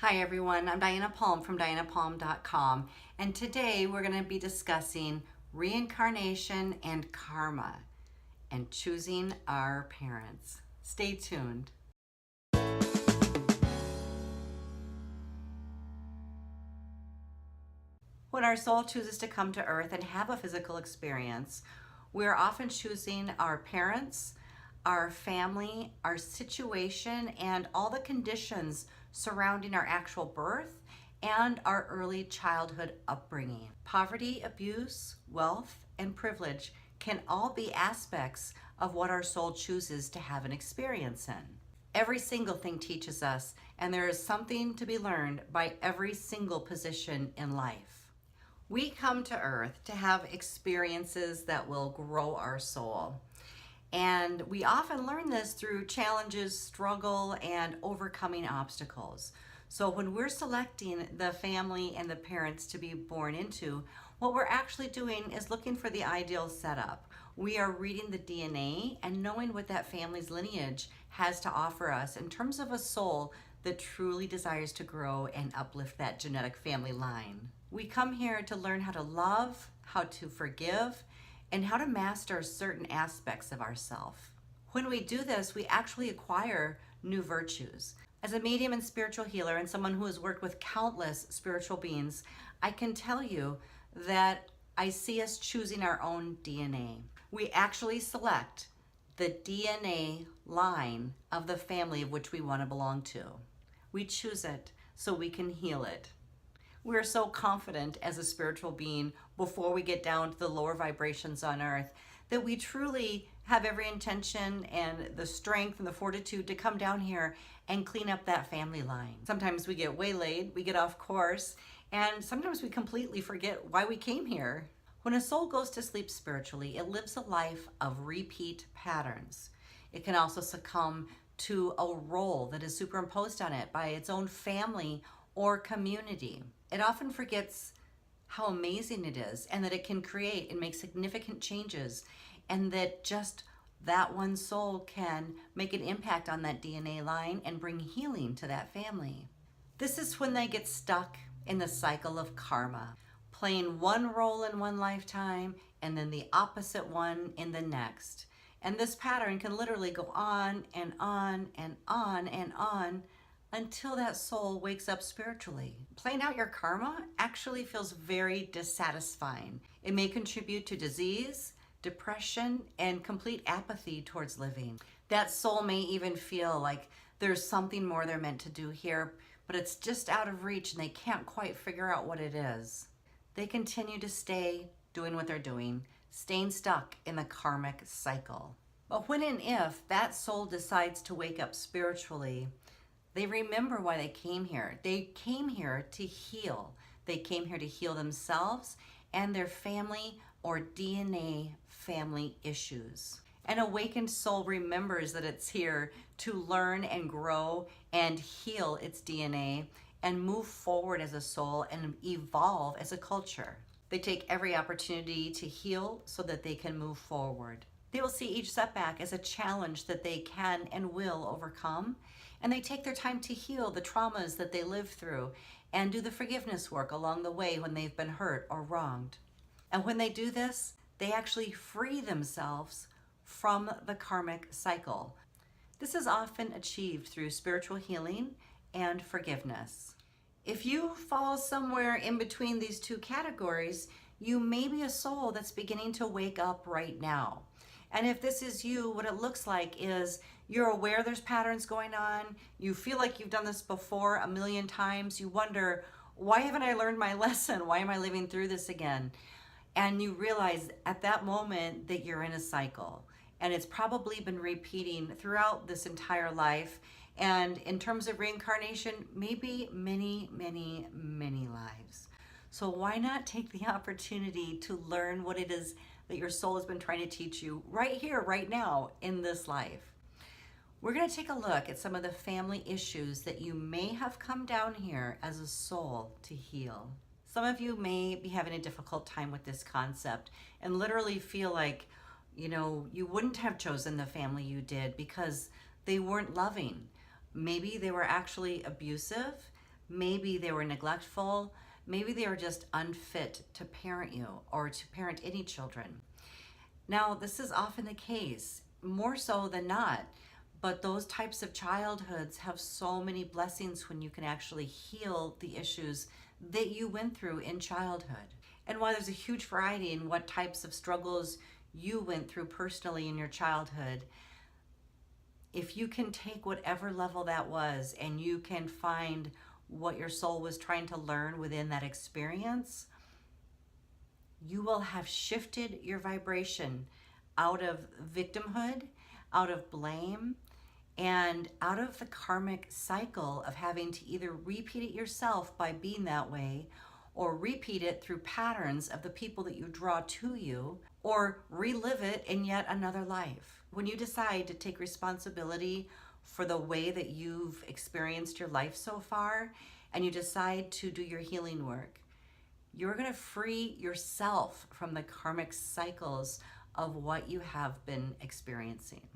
Hi everyone, I'm Diana Palm from dianapalm.com, and today we're going to be discussing reincarnation and karma and choosing our parents. Stay tuned. When our soul chooses to come to earth and have a physical experience, we're often choosing our parents, our family, our situation, and all the conditions surrounding our actual birth and our early childhood upbringing. Poverty, abuse, wealth, and privilege can all be aspects of what our soul chooses to have an experience in. Every single thing teaches us, and there is something to be learned by every single position in life. We come to earth to have experiences that will grow our soul. And we often learn this through challenges, struggle, and overcoming obstacles. So when we're selecting the family and the parents to be born into, what we're actually doing is looking for the ideal setup. We are reading the DNA and knowing what that family's lineage has to offer us in terms of a soul that truly desires to grow and uplift that genetic family line. We come here to learn how to love, how to forgive, and how to master certain aspects of ourselves. When we do this, we actually acquire new virtues. As a medium and spiritual healer and someone who has worked with countless spiritual beings, I can tell you that I see us choosing our own DNA. We actually select the DNA line of the family of which we want to belong to. We choose it so we can heal it. We're so confident as a spiritual being before we get down to the lower vibrations on earth that we truly have every intention and the strength and the fortitude to come down here and clean up that family line. Sometimes we get waylaid, we get off course, and sometimes we completely forget why we came here. When a soul goes to sleep spiritually, it lives a life of repeat patterns. It can also succumb to a role that is superimposed on it by its own family or community. It often forgets how amazing it is and that it can create and make significant changes, and that just that one soul can make an impact on that DNA line and bring healing to that family. This is when they get stuck in the cycle of karma, playing one role in one lifetime and then the opposite one in the next. And this pattern can literally go on and on and on and on until that soul wakes up spiritually. Playing out your karma actually feels very dissatisfying. It may contribute to disease, depression, and complete apathy towards living. That soul may even feel like there's something more they're meant to do here, but it's just out of reach and they can't quite figure out what it is. They continue to stay doing what they're doing, staying stuck in the karmic cycle. But when and if that soul decides to wake up spiritually, they remember why they came here. They came here to heal. They came here to heal themselves and their family or DNA family issues. An awakened soul remembers that it's here to learn and grow and heal its DNA and move forward as a soul and evolve as a culture. They take every opportunity to heal so that they can move forward. They will see each setback as a challenge that they can and will overcome, and they take their time to heal the traumas that they live through and do the forgiveness work along the way when they've been hurt or wronged. And when they do this, they actually free themselves from the karmic cycle. This is often achieved through spiritual healing and forgiveness. If you fall somewhere in between these two categories, you may be a soul that's beginning to wake up right now. And if this is you, what it looks like is you're aware there's patterns going on, you feel like you've done this before a million times, you wonder, why haven't I learned my lesson? Why am I living through this again? And you realize at that moment that you're in a cycle, and it's probably been repeating throughout this entire life. And in terms of reincarnation, maybe many, many, many lives. So why not take the opportunity to learn what it is that your soul has been trying to teach you right here, right now, in this life? We're going to take a look at some of the family issues that you may have come down here as a soul to heal. Some of you may be having a difficult time with this concept and literally feel like, you wouldn't have chosen the family you did because they weren't loving. Maybe they were actually abusive. Maybe they were neglectful. Maybe they were just unfit to parent you or to parent any children. Now, this is often the case, more so than not, but those types of childhoods have so many blessings when you can actually heal the issues that you went through in childhood. And while there's a huge variety in what types of struggles you went through personally in your childhood, if you can take whatever level that was and you can find what your soul was trying to learn within that experience, you will have shifted your vibration out of victimhood, out of blame, and out of the karmic cycle of having to either repeat it yourself by being that way, or repeat it through patterns of the people that you draw to you, or relive it in yet another life. When you decide to take responsibility for the way that you've experienced your life so far, and you decide to do your healing work, you're going to free yourself from the karmic cycles of what you have been experiencing.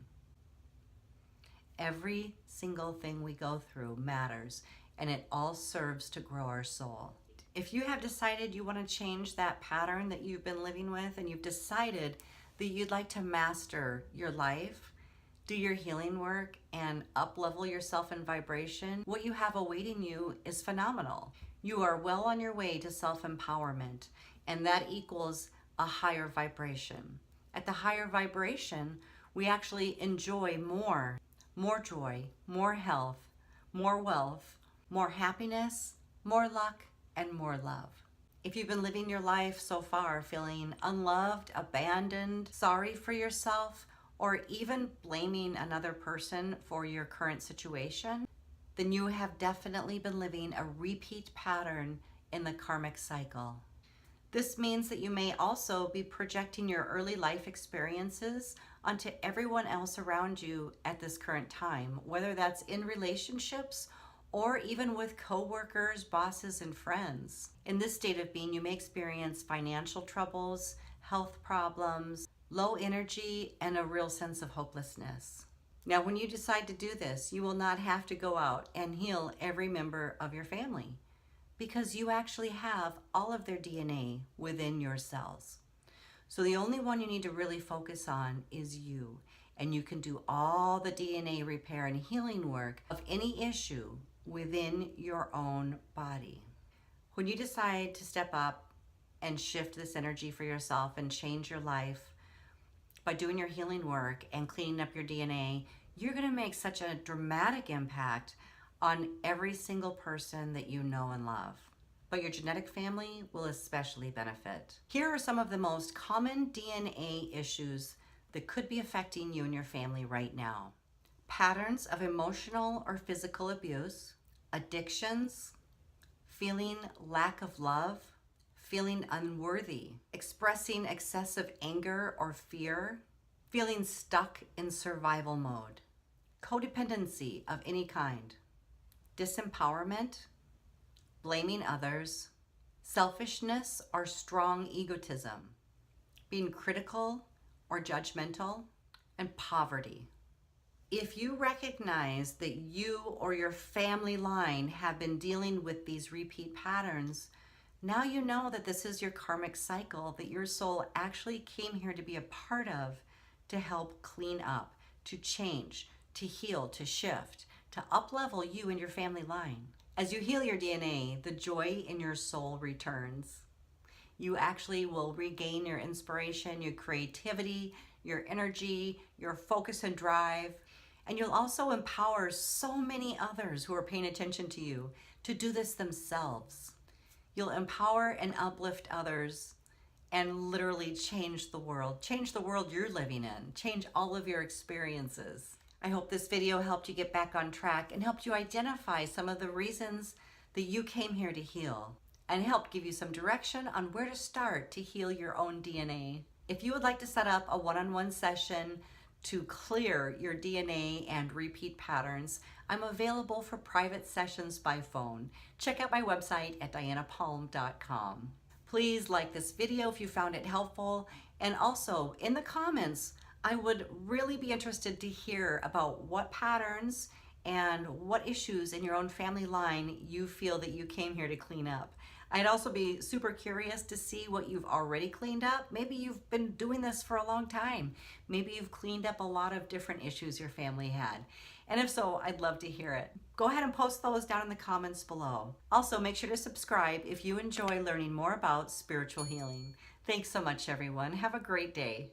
Every single thing we go through matters, and it all serves to grow our soul. If you have decided you want to change that pattern that you've been living with, and you've decided that you'd like to master your life, do your healing work, and up-level yourself in vibration, what you have awaiting you is phenomenal. You are well on your way to self-empowerment, and that equals a higher vibration. At the higher vibration, we actually enjoy more joy, more health, more wealth, more happiness, more luck, and more love. If you've been living your life so far feeling unloved, abandoned, sorry for yourself, or even blaming another person for your current situation, then you have definitely been living a repeat pattern in the karmic cycle. This means that you may also be projecting your early life experiences onto everyone else around you at this current time, whether that's in relationships or even with coworkers, bosses, and friends. In this state of being, you may experience financial troubles, health problems, low energy, and a real sense of hopelessness. Now, when you decide to do this, you will not have to go out and heal every member of your family, because you actually have all of their DNA within your cells. So the only one you need to really focus on is you, and you can do all the DNA repair and healing work of any issue within your own body. When you decide to step up and shift this energy for yourself and change your life by doing your healing work and cleaning up your DNA, you're going to make such a dramatic impact on every single person that you know and love. But your genetic family will especially benefit. Here are some of the most common DNA issues that could be affecting you and your family right now. Patterns of emotional or physical abuse, addictions, feeling lack of love, feeling unworthy, expressing excessive anger or fear, feeling stuck in survival mode, codependency of any kind, disempowerment, blaming others, selfishness or strong egotism, being critical or judgmental, and poverty. If you recognize that you or your family line have been dealing with these repeat patterns, now you know that this is your karmic cycle that your soul actually came here to be a part of, to help clean up, to change, to heal, to shift, to up-level you and your family line. As you heal your DNA, the joy in your soul returns. You actually will regain your inspiration, your creativity, your energy, your focus and drive. And you'll also empower so many others who are paying attention to you to do this themselves. You'll empower and uplift others and literally change the world you're living in, change all of your experiences. I hope this video helped you get back on track and helped you identify some of the reasons that you came here to heal, and helped give you some direction on where to start to heal your own DNA. If you would like to set up a one-on-one session to clear your DNA and repeat patterns, I'm available for private sessions by phone. Check out my website at dianapalm.com. Please like this video if you found it helpful, and also in the comments, I would really be interested to hear about what patterns and what issues in your own family line you feel that you came here to clean up. I'd also be super curious to see what you've already cleaned up. Maybe you've been doing this for a long time. Maybe you've cleaned up a lot of different issues your family had. And if so, I'd love to hear it. Go ahead and post those down in the comments below. Also, make sure to subscribe if you enjoy learning more about spiritual healing. Thanks so much, everyone. Have a great day.